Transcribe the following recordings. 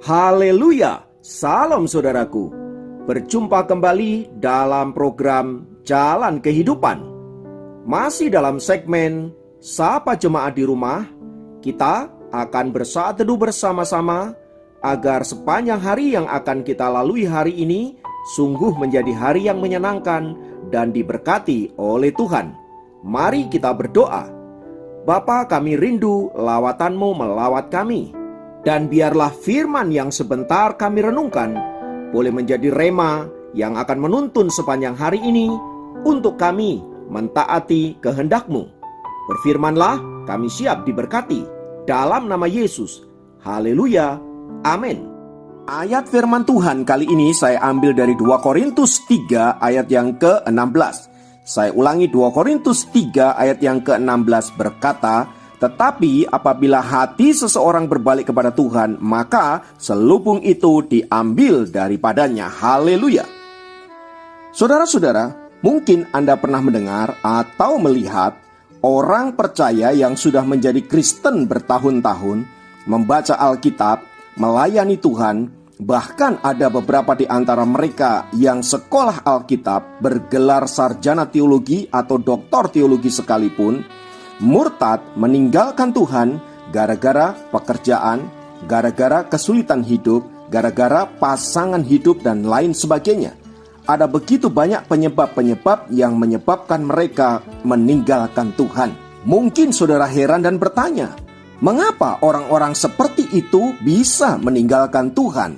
Haleluya, salam saudaraku. Berjumpa kembali dalam program Jalan Kehidupan. Masih dalam segmen Sapa Jemaat di Rumah, kita akan bersaat teduh bersama-sama agar sepanjang hari yang akan kita lalui hari ini sungguh menjadi hari yang menyenangkan dan diberkati oleh Tuhan. Mari kita berdoa. Bapa, kami rindu lawatan-Mu melawat kami. Dan biarlah firman yang sebentar kami renungkan boleh menjadi rema yang akan menuntun sepanjang hari ini untuk kami mentaati kehendak-Mu. Berfirmanlah, kami siap diberkati. Dalam nama Yesus. Haleluya. Amin. Ayat firman Tuhan kali ini saya ambil dari 2 Korintus 3 ayat yang ke-16. Saya ulangi, 2 Korintus 3 ayat yang ke-16 berkata, "Tetapi apabila hati seseorang berbalik kepada Tuhan, maka selubung itu diambil daripadanya." Haleluya. Saudara-saudara, mungkin Anda pernah mendengar atau melihat orang percaya yang sudah menjadi Kristen bertahun-tahun, membaca Alkitab, melayani Tuhan, bahkan ada beberapa di antara mereka yang sekolah Alkitab, bergelar sarjana teologi atau doktor teologi sekalipun, murtad meninggalkan Tuhan gara-gara pekerjaan, gara-gara kesulitan hidup, gara-gara pasangan hidup dan lain sebagainya. Ada begitu banyak penyebab-penyebab yang menyebabkan mereka meninggalkan Tuhan. Mungkin saudara heran dan bertanya, mengapa orang-orang seperti itu bisa meninggalkan Tuhan?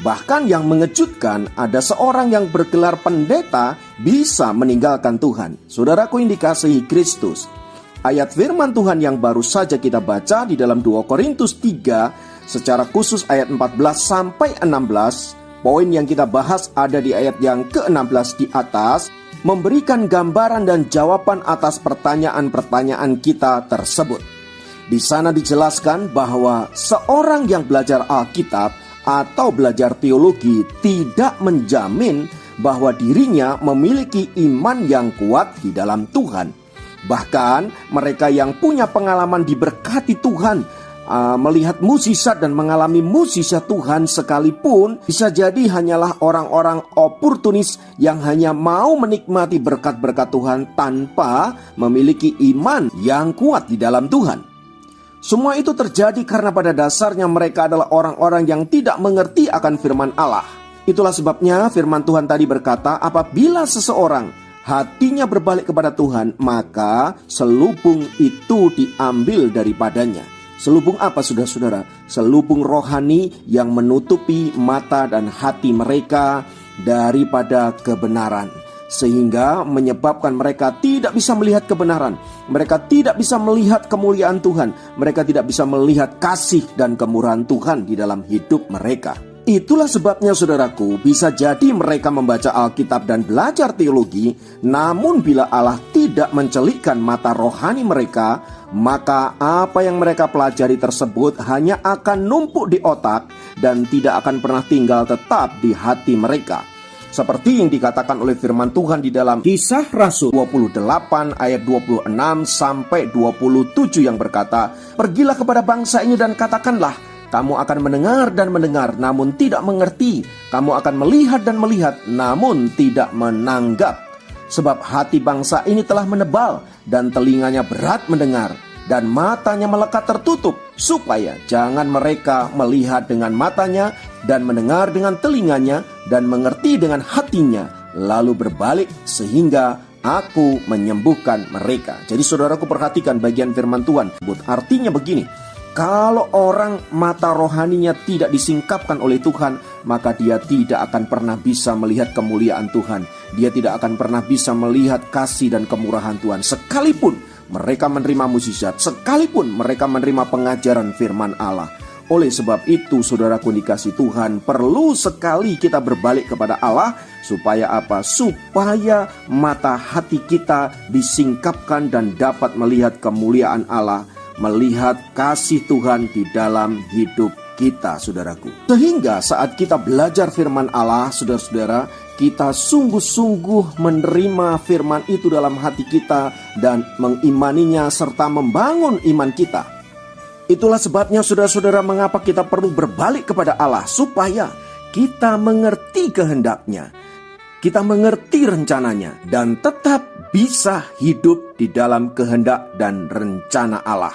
Bahkan yang mengejutkan, ada seorang yang bergelar pendeta bisa meninggalkan Tuhan. Saudaraku yang dikasihi Kristus, ayat firman Tuhan yang baru saja kita baca di dalam 2 Korintus 3, secara khusus ayat 14 sampai 16, poin yang kita bahas ada di ayat yang ke-16 di atas, memberikan gambaran dan jawaban atas pertanyaan-pertanyaan kita tersebut. Di sana dijelaskan bahwa seorang yang belajar Alkitab atau belajar teologi tidak menjamin bahwa dirinya memiliki iman yang kuat di dalam Tuhan. Bahkan mereka yang punya pengalaman diberkati Tuhan, melihat mukjizat dan mengalami mukjizat Tuhan sekalipun, bisa jadi hanyalah orang-orang oportunis yang hanya mau menikmati berkat-berkat Tuhan tanpa memiliki iman yang kuat di dalam Tuhan. Semua itu terjadi karena pada dasarnya mereka adalah orang-orang yang tidak mengerti akan firman Allah. Itulah sebabnya firman Tuhan tadi berkata, apabila seseorang hatinya berbalik kepada Tuhan, maka selubung itu diambil daripadanya. Selubung apa, saudara-saudara? Selubung rohani yang menutupi mata dan hati mereka daripada kebenaran, sehingga menyebabkan mereka tidak bisa melihat kebenaran. Mereka tidak bisa melihat kemuliaan Tuhan. Mereka tidak bisa melihat kasih dan kemurahan Tuhan di dalam hidup mereka. Itulah sebabnya saudaraku, bisa jadi mereka membaca Alkitab dan belajar teologi, namun bila Allah tidak mencelikkan mata rohani mereka, maka apa yang mereka pelajari tersebut hanya akan numpuk di otak dan tidak akan pernah tinggal tetap di hati mereka. Seperti yang dikatakan oleh firman Tuhan di dalam Kisah Rasul 28 ayat 26 sampai 27 yang berkata, "Pergilah kepada bangsa ini dan katakanlah, kamu akan mendengar dan mendengar, namun tidak mengerti. Kamu akan melihat dan melihat, namun tidak menanggap. Sebab hati bangsa ini telah menebal, dan telinganya berat mendengar, dan matanya melekat tertutup, supaya jangan mereka melihat dengan matanya, dan mendengar dengan telinganya, dan mengerti dengan hatinya, lalu berbalik sehingga aku menyembuhkan mereka." Jadi saudaraku, perhatikan bagian firman Tuhan. Artinya begini, kalau orang mata rohaninya tidak disingkapkan oleh Tuhan, maka dia tidak akan pernah bisa melihat kemuliaan Tuhan. Dia tidak akan pernah bisa melihat kasih dan kemurahan Tuhan. Sekalipun mereka menerima mukjizat, sekalipun mereka menerima pengajaran firman Allah. Oleh sebab itu, saudaraku dikasih Tuhan, perlu sekali kita berbalik kepada Allah. Supaya apa? Supaya mata hati kita disingkapkan dan dapat melihat kemuliaan Allah, melihat kasih Tuhan di dalam hidup kita, saudaraku. Sehingga saat kita belajar firman Allah, saudara-saudara, kita sungguh-sungguh menerima firman itu dalam hati kita dan mengimaninya serta membangun iman kita. Itulah sebabnya saudara-saudara, mengapa kita perlu berbalik kepada Allah, supaya kita mengerti kehendaknya, kita mengerti rencananya, dan tetap bisa hidup di dalam kehendak dan rencana Allah.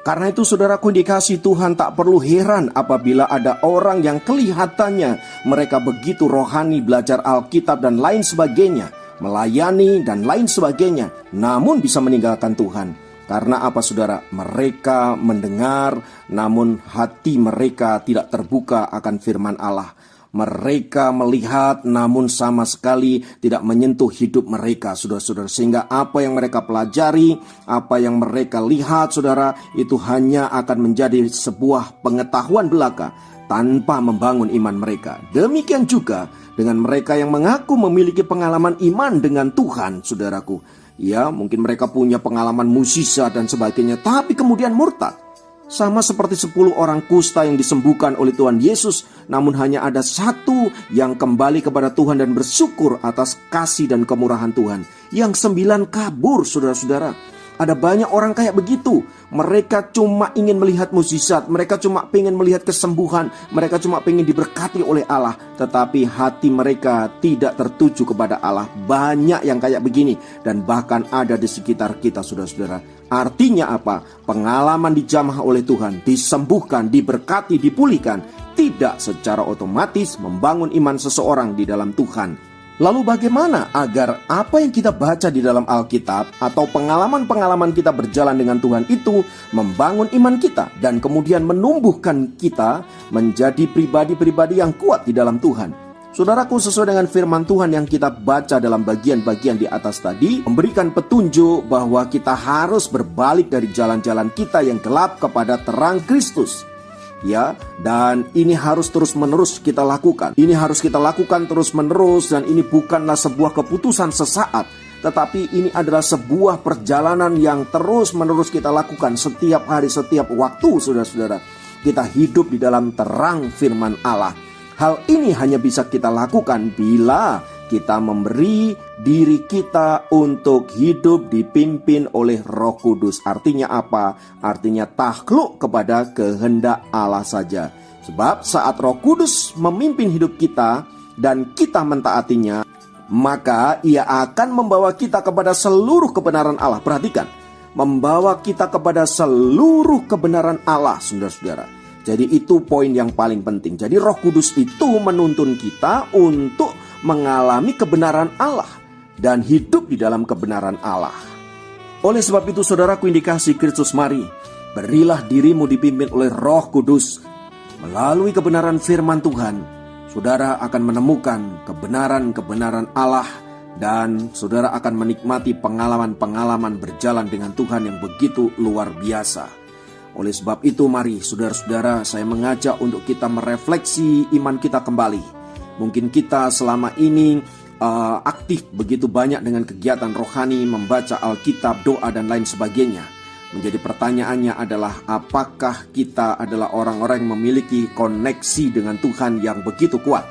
Karena itu saudaraku dikasihi Tuhan, tak perlu heran apabila ada orang yang kelihatannya mereka begitu rohani, belajar Alkitab dan lain sebagainya, melayani dan lain sebagainya, namun bisa meninggalkan Tuhan. Karena apa saudara? Mereka mendengar, namun hati mereka tidak terbuka akan firman Allah. Mereka melihat, namun sama sekali tidak menyentuh hidup mereka, saudara-saudara. Sehingga apa yang mereka pelajari, apa yang mereka lihat, saudara, itu hanya akan menjadi sebuah pengetahuan belaka tanpa membangun iman mereka. Demikian juga dengan mereka yang mengaku memiliki pengalaman iman dengan Tuhan, saudaraku. Ya, mungkin mereka punya pengalaman mukjizat dan sebagainya, tapi kemudian murtad. Sama seperti 10 orang kusta yang disembuhkan oleh Tuhan Yesus, namun hanya ada satu yang kembali kepada Tuhan dan bersyukur atas kasih dan kemurahan Tuhan. Yang 9 kabur, saudara-saudara. Ada banyak orang kayak begitu. Mereka cuma ingin melihat mukjizat, mereka cuma ingin melihat kesembuhan, mereka cuma ingin diberkati oleh Allah, tetapi hati mereka tidak tertuju kepada Allah. Banyak yang kayak begini, dan bahkan ada di sekitar kita, saudara-saudara. Artinya apa? Pengalaman dijamah oleh Tuhan, disembuhkan, diberkati, dipulihkan, tidak secara otomatis membangun iman seseorang di dalam Tuhan. Lalu bagaimana agar apa yang kita baca di dalam Alkitab atau pengalaman-pengalaman kita berjalan dengan Tuhan itu membangun iman kita dan kemudian menumbuhkan kita menjadi pribadi-pribadi yang kuat di dalam Tuhan? Saudaraku, sesuai dengan firman Tuhan yang kita baca dalam bagian-bagian di atas tadi, memberikan petunjuk bahwa kita harus berbalik dari jalan-jalan kita yang gelap kepada terang Kristus. Ya, dan ini harus terus-menerus kita lakukan. Ini harus kita lakukan terus-menerus, dan ini bukanlah sebuah keputusan sesaat, tetapi ini adalah sebuah perjalanan yang terus-menerus kita lakukan setiap hari, setiap waktu, saudara-saudara. Kita hidup di dalam terang firman Allah. Hal ini hanya bisa kita lakukan bila kita memberi diri kita untuk hidup dipimpin oleh Roh Kudus. Artinya apa? Artinya takluk kepada kehendak Allah saja. Sebab saat Roh Kudus memimpin hidup kita dan kita mentaatinya, maka Ia akan membawa kita kepada seluruh kebenaran Allah. Perhatikan, membawa kita kepada seluruh kebenaran Allah, saudara-saudara. Jadi itu poin yang paling penting. Jadi Roh Kudus itu menuntun kita untuk mengalami kebenaran Allah dan hidup di dalam kebenaran Allah. Oleh sebab itu, saudaraku yang dikasihi Kristus, mari berilah dirimu dipimpin oleh Roh Kudus. Melalui kebenaran firman Tuhan, saudara akan menemukan kebenaran-kebenaran Allah, dan saudara akan menikmati pengalaman-pengalaman berjalan dengan Tuhan yang begitu luar biasa. Oleh sebab itu, mari saudara-saudara, saya mengajak untuk kita merefleksi iman kita kembali. Mungkin kita selama ini aktif begitu banyak dengan kegiatan rohani, membaca Alkitab, doa dan lain sebagainya. Menjadi pertanyaannya adalah, apakah kita adalah orang-orang yang memiliki koneksi dengan Tuhan yang begitu kuat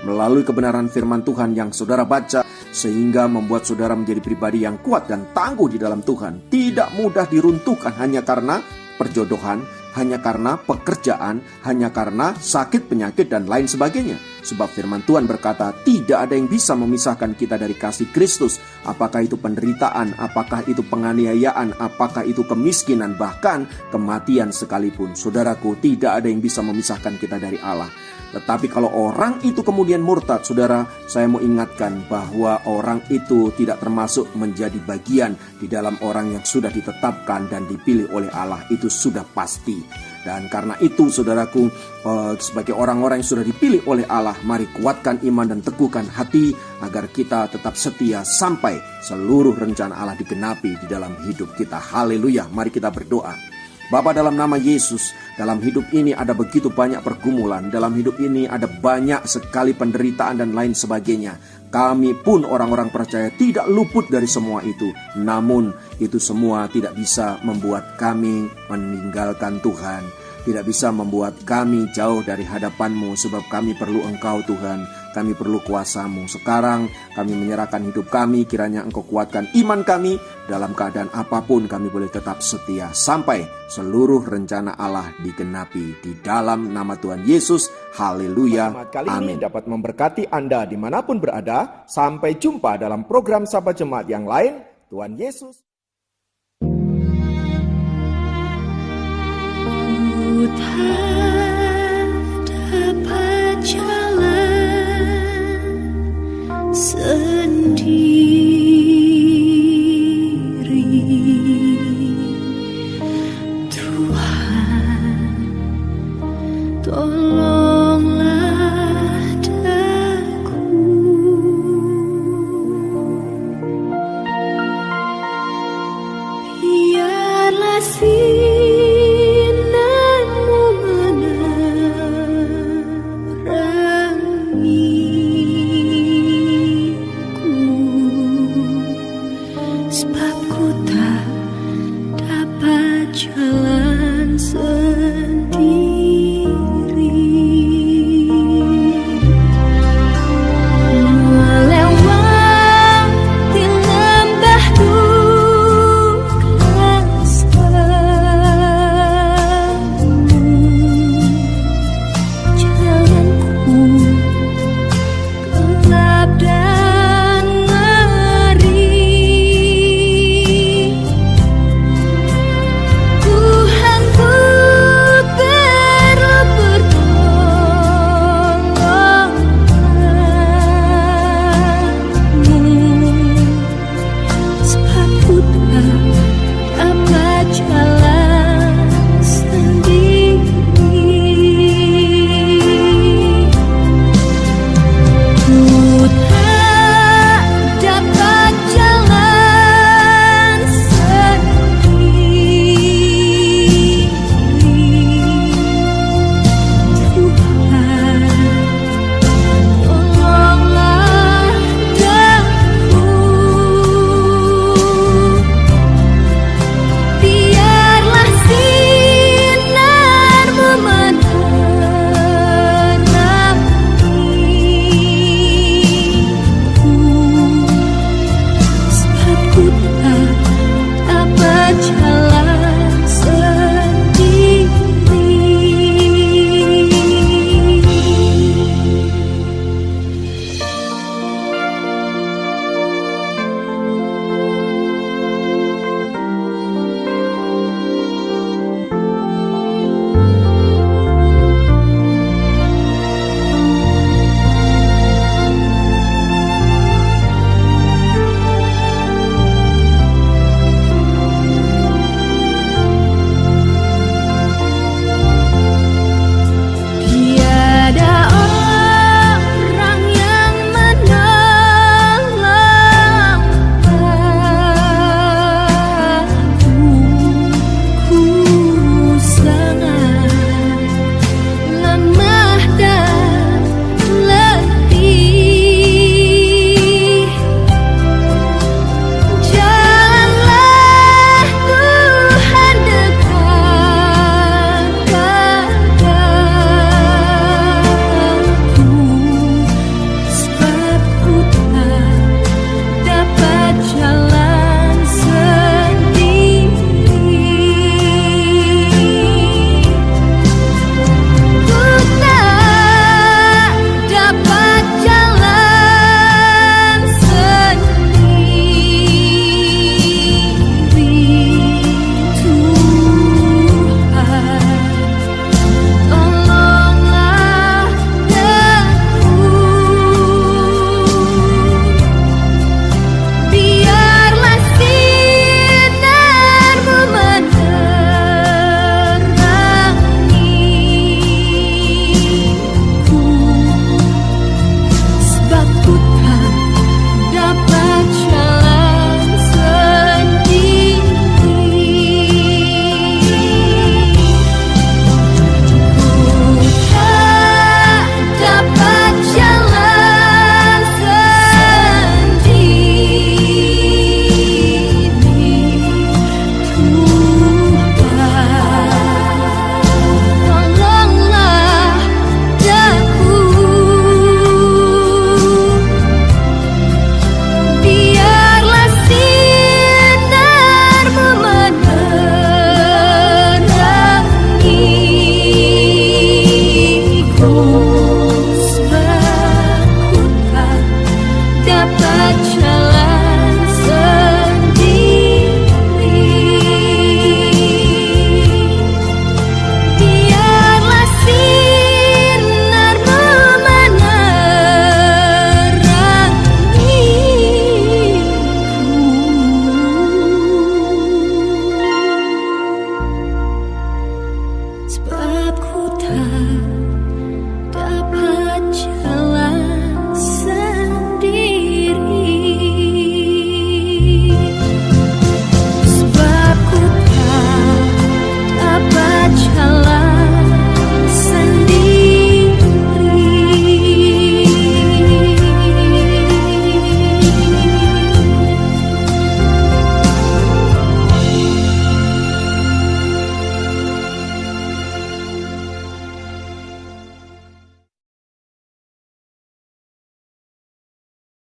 melalui kebenaran firman Tuhan yang saudara baca, sehingga membuat saudara menjadi pribadi yang kuat dan tangguh di dalam Tuhan, tidak mudah diruntuhkan hanya karena perjodohan, hanya karena pekerjaan, hanya karena sakit, penyakit, dan lain sebagainya. Sebab firman Tuhan berkata, tidak ada yang bisa memisahkan kita dari kasih Kristus. Apakah itu penderitaan, apakah itu penganiayaan, apakah itu kemiskinan, bahkan kematian sekalipun. Saudaraku, tidak ada yang bisa memisahkan kita dari Allah. Tetapi kalau orang itu kemudian murtad, saudara, saya mau ingatkan bahwa orang itu tidak termasuk menjadi bagian di dalam orang yang sudah ditetapkan dan dipilih oleh Allah. Itu sudah pasti. Dan karena itu, saudaraku, sebagai orang-orang yang sudah dipilih oleh Allah, mari kuatkan iman dan teguhkan hati agar kita tetap setia sampai seluruh rencana Allah digenapi di dalam hidup kita. Haleluya. Mari kita berdoa. Bapa, dalam nama Yesus, dalam hidup ini ada begitu banyak pergumulan, dalam hidup ini ada banyak sekali penderitaan dan lain sebagainya. Kami pun orang-orang percaya tidak luput dari semua itu. Namun itu semua tidak bisa membuat kami meninggalkan Tuhan. tidak bisa membuat kami jauh dari hadapan-Mu, sebab kami perlu Engkau Tuhan, kami perlu kuasa-Mu. Sekarang kami menyerahkan hidup kami, kiranya Engkau kuatkan iman kami, dalam keadaan apapun kami boleh tetap setia, sampai seluruh rencana Allah digenapi di dalam nama Tuhan Yesus. Haleluya, Kali amin. ini dapat memberkati Anda dimanapun berada. Sampai jumpa dalam program Sahabat Jemaat yang lain. Tuhan Yesus. Tak dapat jalan sendiri, Tuhan tolonglah daku. Biarlah